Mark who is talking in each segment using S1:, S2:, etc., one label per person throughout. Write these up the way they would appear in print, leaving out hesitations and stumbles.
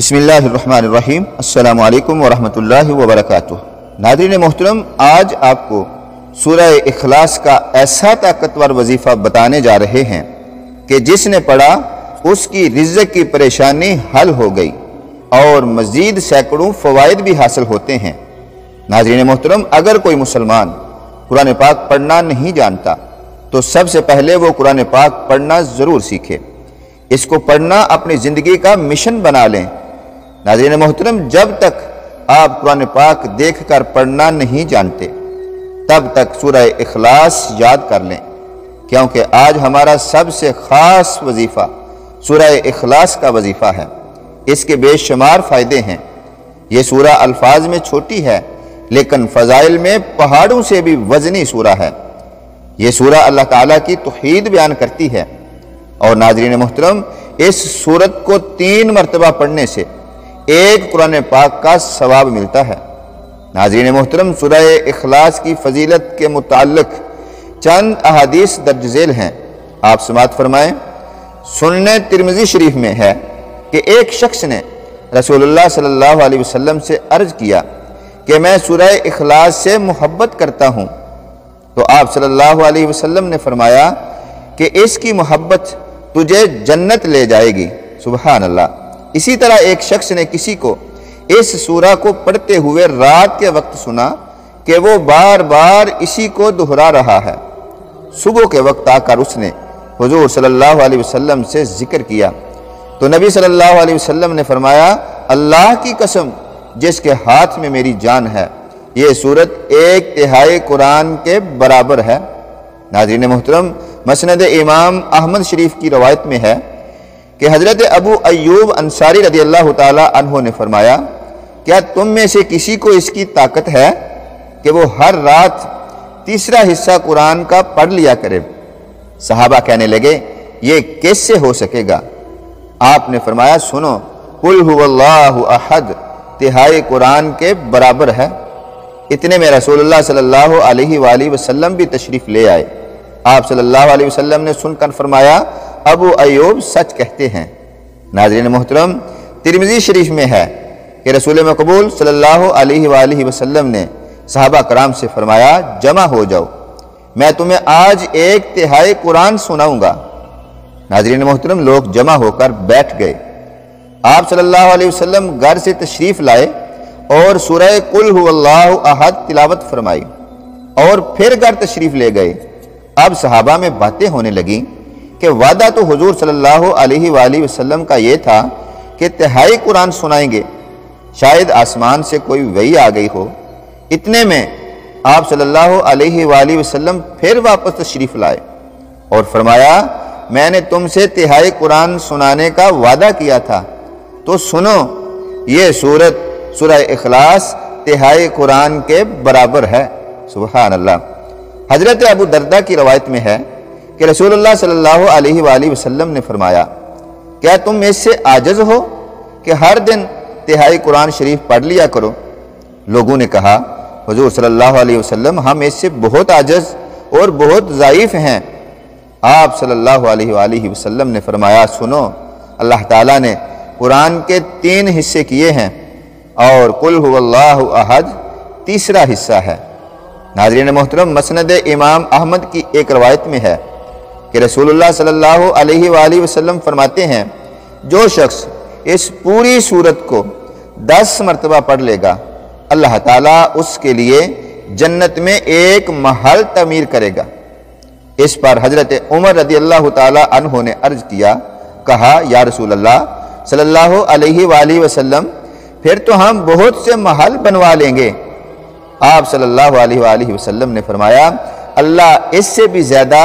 S1: بسم اللہ الرحمن الرحیم۔ السلام علیکم ورحمۃ اللہ وبرکاتہ۔ ناظرین محترم، آج آپ کو سورہ اخلاص کا ایسا طاقتور وظیفہ بتانے جا رہے ہیں کہ جس نے پڑھا اس کی رزق کی پریشانی حل ہو گئی اور مزید سینکڑوں فوائد بھی حاصل ہوتے ہیں۔ ناظرین محترم، اگر کوئی مسلمان قرآن پاک پڑھنا نہیں جانتا تو سب سے پہلے وہ قرآن پاک پڑھنا ضرور سیکھے۔ اس کو پڑھنا اپنی زندگی کا مشن بنا لیں۔ ناظرین محترم، جب تک آپ قرآن پاک دیکھ کر پڑھنا نہیں جانتے تب تک سورہ اخلاص یاد کر لیں، کیونکہ آج ہمارا سب سے خاص وظیفہ سورہ اخلاص کا وظیفہ ہے۔ اس کے بے شمار فائدے ہیں۔ یہ سورہ الفاظ میں چھوٹی ہے لیکن فضائل میں پہاڑوں سے بھی وزنی سورہ ہے۔ یہ سورہ اللہ تعالیٰ کی توحید بیان کرتی ہے، اور ناظرین محترم، اس سورت کو 3 مرتبہ پڑھنے سے ایک قرآن پاک کا ثواب ملتا ہے۔ ناظرین محترم، سورہ اخلاص کی فضیلت کے متعلق چند احادیث درج ذیل ہیں، آپ سماعت فرمائیں۔ سنن ترمذی شریف میں ہے کہ ایک شخص نے رسول اللہ صلی اللہ علیہ وسلم سے عرض کیا کہ میں سورہ اخلاص سے محبت کرتا ہوں، تو آپ صلی اللہ علیہ وسلم نے فرمایا کہ اس کی محبت تجھے جنت لے جائے گی۔ سبحان اللہ۔ اسی طرح ایک شخص نے کسی کو اس سورہ کو پڑھتے ہوئے رات کے وقت سنا کہ وہ بار بار اسی کو دہرا رہا ہے۔ صبح کے وقت آ کر اس نے حضور صلی اللہ علیہ وسلم سے ذکر کیا تو نبی صلی اللہ علیہ وسلم نے فرمایا، اللہ کی قسم جس کے ہاتھ میں میری جان ہے، یہ سورت 1/3 قرآن کے برابر ہے۔ ناظرین محترم، مسند امام احمد شریف کی روایت میں ہے کہ حضرت ابو ایوب انصاری رضی اللہ تعالی عنہ نے فرمایا، کیا تم میں سے کسی کو اس کی طاقت ہے کہ وہ ہر رات تیسرا حصہ قرآن کا پڑھ لیا کرے؟ صحابہ کہنے لگے، یہ کیس سے ہو سکے گا؟ آپ نے فرمایا، سنو، قل هو اللہ احد 1/3 قرآن کے برابر ہے۔ اتنے میں رسول اللہ صلی اللہ علیہ وآلہ وسلم بھی تشریف لے آئے۔ آپ صلی اللہ علیہ وسلم نے سن کر فرمایا، ابو ایوب سچ کہتے ہیں۔ ناظرین محترم، ترمذی شریف میں ہے کہ رسول مقبول صلی اللہ علیہ وآلہ وسلم نے صحابہ کرام سے فرمایا، جمع ہو جاؤ، میں تمہیں آج 1/3 قرآن سناؤں گا۔ ناظرین محترم، لوگ جمع ہو کر بیٹھ گئے۔ آپ صلی اللہ علیہ وسلم گھر سے تشریف لائے اور سورہ قل هو اللہ احد تلاوت فرمائی اور پھر گھر تشریف لے گئے۔ اب صحابہ میں باتیں ہونے لگیں کہ وعدہ تو حضور صلی اللہ علیہ وآلہ وسلم کا یہ تھا کہ 1/3 قرآن سنائیں گے، شاید آسمان سے کوئی وحی آ گئی ہو۔ اتنے میں آپ صلی اللہ علیہ وآلہ وسلم پھر واپس تشریف لائے اور فرمایا، میں نے تم سے 1/3 قرآن سنانے کا وعدہ کیا تھا، تو سنو، یہ سورہ اخلاص 1/3 قرآن کے برابر ہے۔ سبحان اللہ۔ حضرت ابو دردہ کی روایت میں ہے کہ رسول اللہ صلی اللہ علیہ وآلہ وسلم نے فرمایا، کیا تم اس سے عاجز ہو کہ ہر دن 1/3 قرآن شریف پڑھ لیا کرو؟ لوگوں نے کہا، حضور صلی اللہ علیہ وسلم، ہم اس سے بہت عاجز اور بہت ضعیف ہیں۔ آپ صلی اللہ علیہ وآلہ وسلم نے فرمایا، سنو، اللہ تعالیٰ نے قرآن کے 3 حصے کیے ہیں اور قل هو اللہ احد تیسرا حصہ ہے۔ ناظرین محترم، مسند امام احمد کی ایک روایت میں ہے کہ رسول اللہ صلی اللہ علیہ وآلہ وسلم فرماتے ہیں، جو شخص اس پوری سورت کو 10 مرتبہ پڑھ لے گا، اللہ تعالیٰ اس کے لیے جنت میں ایک محل تعمیر کرے گا۔ اس پر حضرت عمر رضی اللہ تعالی عنہ نے عرض کیا، کہا، یا رسول اللہ صلی اللہ علیہ وآلہ وسلم، پھر تو ہم بہت سے محل بنوا لیں گے۔ آپ صلی اللہ علیہ وآلہ وسلم نے فرمایا، اللہ اس سے بھی زیادہ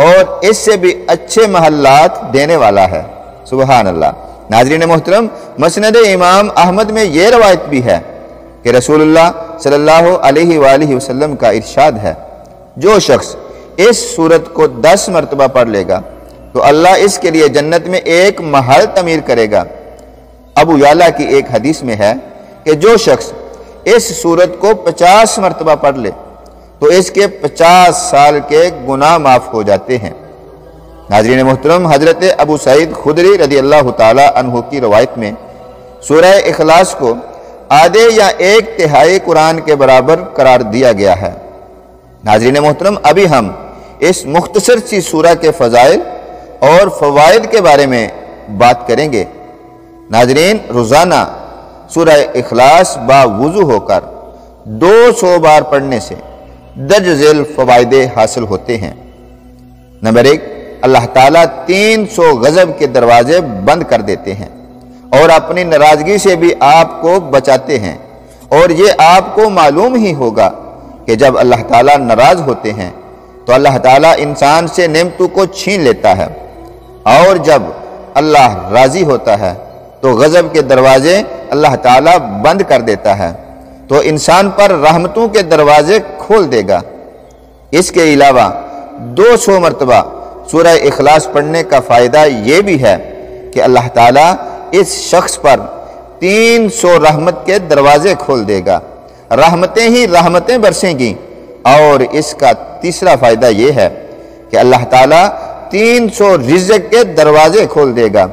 S1: اور اس سے بھی اچھے محلات دینے والا ہے۔ سبحان اللہ۔ ناظرین محترم، مسند امام احمد میں یہ روایت بھی ہے کہ رسول اللہ صلی اللہ علیہ وآلہ وسلم کا ارشاد ہے، جو شخص اس سورت کو 10 مرتبہ پڑھ لے گا تو اللہ اس کے لیے جنت میں ایک محل تعمیر کرے گا۔ ابو یعلا کی ایک حدیث میں ہے کہ جو شخص اس سورت کو 50 مرتبہ پڑھ لے تو اس کے 50 سال کے گناہ معاف ہو جاتے ہیں۔ ناظرین محترم، حضرت ابو سعید خدری رضی اللہ تعالی عنہ کی روایت میں سورہ اخلاص کو آدھے یا ایک تہائی قرآن کے برابر قرار دیا گیا ہے۔ ناظرین محترم، ابھی ہم اس مختصر سی سورہ کے فضائل اور فوائد کے بارے میں بات کریں گے۔ ناظرین، روزانہ سورہ اخلاص باوضو ہو کر 200 بار پڑھنے سے درج ذیل فوائد حاصل ہوتے ہیں۔ نمبر 1، اللہ تعالیٰ 300 غضب کے دروازے بند کر دیتے ہیں اور اپنی ناراضگی سے بھی آپ کو بچاتے ہیں، اور یہ آپ کو معلوم ہی ہوگا کہ جب اللہ تعالیٰ ناراض ہوتے ہیں تو اللہ تعالیٰ انسان سے نعمتوں کو چھین لیتا ہے، اور جب اللہ راضی ہوتا ہے تو غضب کے دروازے اللہ تعالیٰ بند کر دیتا ہے، تو انسان پر رحمتوں کے دروازے کھول دے گا۔ اس کے علاوہ 200 مرتبہ سورہ اخلاص پڑھنے کا فائدہ یہ بھی ہے کہ اللہ تعالیٰ اس شخص پر 300 رحمت کے دروازے کھول دے گا، رحمتیں ہی رحمتیں برسیں گی۔ اور اس کا تیسرا فائدہ یہ ہے کہ اللہ تعالیٰ 300 رزق کے دروازے کھول دے گا۔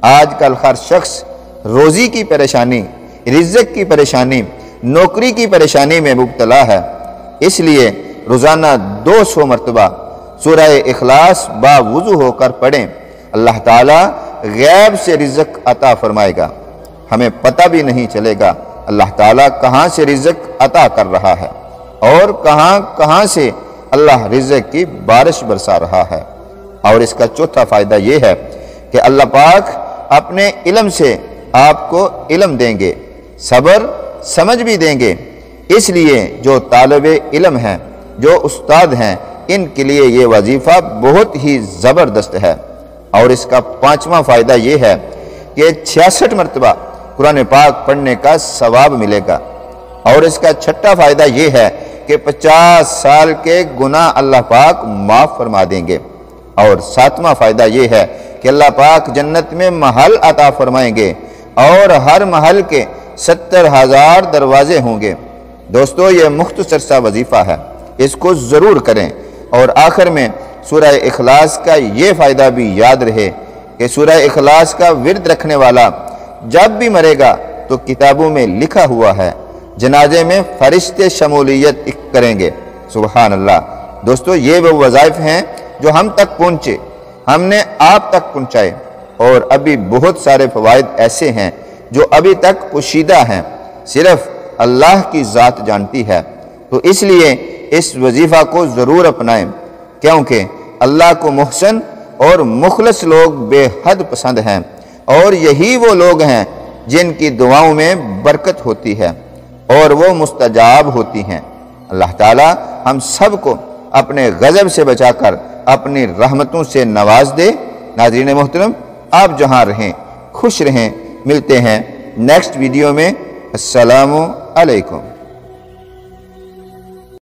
S1: آج کل ہر شخص روزی کی پریشانی، رزق کی پریشانی، نوکری کی پریشانی میں مبتلا ہے، اس لیے روزانہ 200 مرتبہ سورہ اخلاص باوضو ہو کر پڑھیں۔ اللہ تعالیٰ غیب سے رزق عطا فرمائے گا، ہمیں پتہ بھی نہیں چلے گا اللہ تعالیٰ کہاں سے رزق عطا کر رہا ہے اور کہاں سے اللہ رزق کی بارش برسا رہا ہے۔ اور اس کا چوتھا فائدہ یہ ہے کہ اللہ پاک اپنے علم سے آپ کو علم دیں گے، صبر سمجھ بھی دیں گے۔ اس لیے جو طالب علم ہیں، جو استاد ہیں، ان کے لیے یہ وظیفہ بہت ہی زبردست ہے۔ اور اس کا پانچواں فائدہ یہ ہے کہ 66 مرتبہ قرآن پاک پڑھنے کا ثواب ملے گا۔ اور اس کا چھٹا فائدہ یہ ہے کہ 50 سال کے گناہ اللہ پاک معاف فرما دیں گے۔ اور ساتواں فائدہ یہ ہے کہ اللہ پاک جنت میں محل عطا فرمائیں گے، اور ہر محل کے 70,000 دروازے ہوں گے۔ دوستو، یہ مختصر سا وظیفہ ہے، اس کو ضرور کریں۔ اور آخر میں سورہ اخلاص کا یہ فائدہ بھی یاد رہے کہ سورہ اخلاص کا ورد رکھنے والا جب بھی مرے گا تو کتابوں میں لکھا ہوا ہے جنازے میں فرشتے شمولیت کریں گے۔ سبحان اللہ۔ دوستو، یہ وہ وظائف ہیں جو ہم تک پہنچے، ہم نے آپ تک پہنچائے، اور ابھی بہت سارے فوائد ایسے ہیں جو ابھی تک پوشیدہ ہیں، صرف اللہ کی ذات جانتی ہے۔ تو اس لیے اس وظیفہ کو ضرور اپنائیں، کیونکہ اللہ کو محسن اور مخلص لوگ بے حد پسند ہیں، اور یہی وہ لوگ ہیں جن کی دعاؤں میں برکت ہوتی ہے اور وہ مستجاب ہوتی ہیں۔ اللہ تعالیٰ ہم سب کو اپنے غضب سے بچا کر اپنی رحمتوں سے نواز دے۔ ناظرین محترم، آپ جہاں رہیں خوش رہیں، ملتے ہیں نیکسٹ ویڈیو میں۔ السلام علیکم۔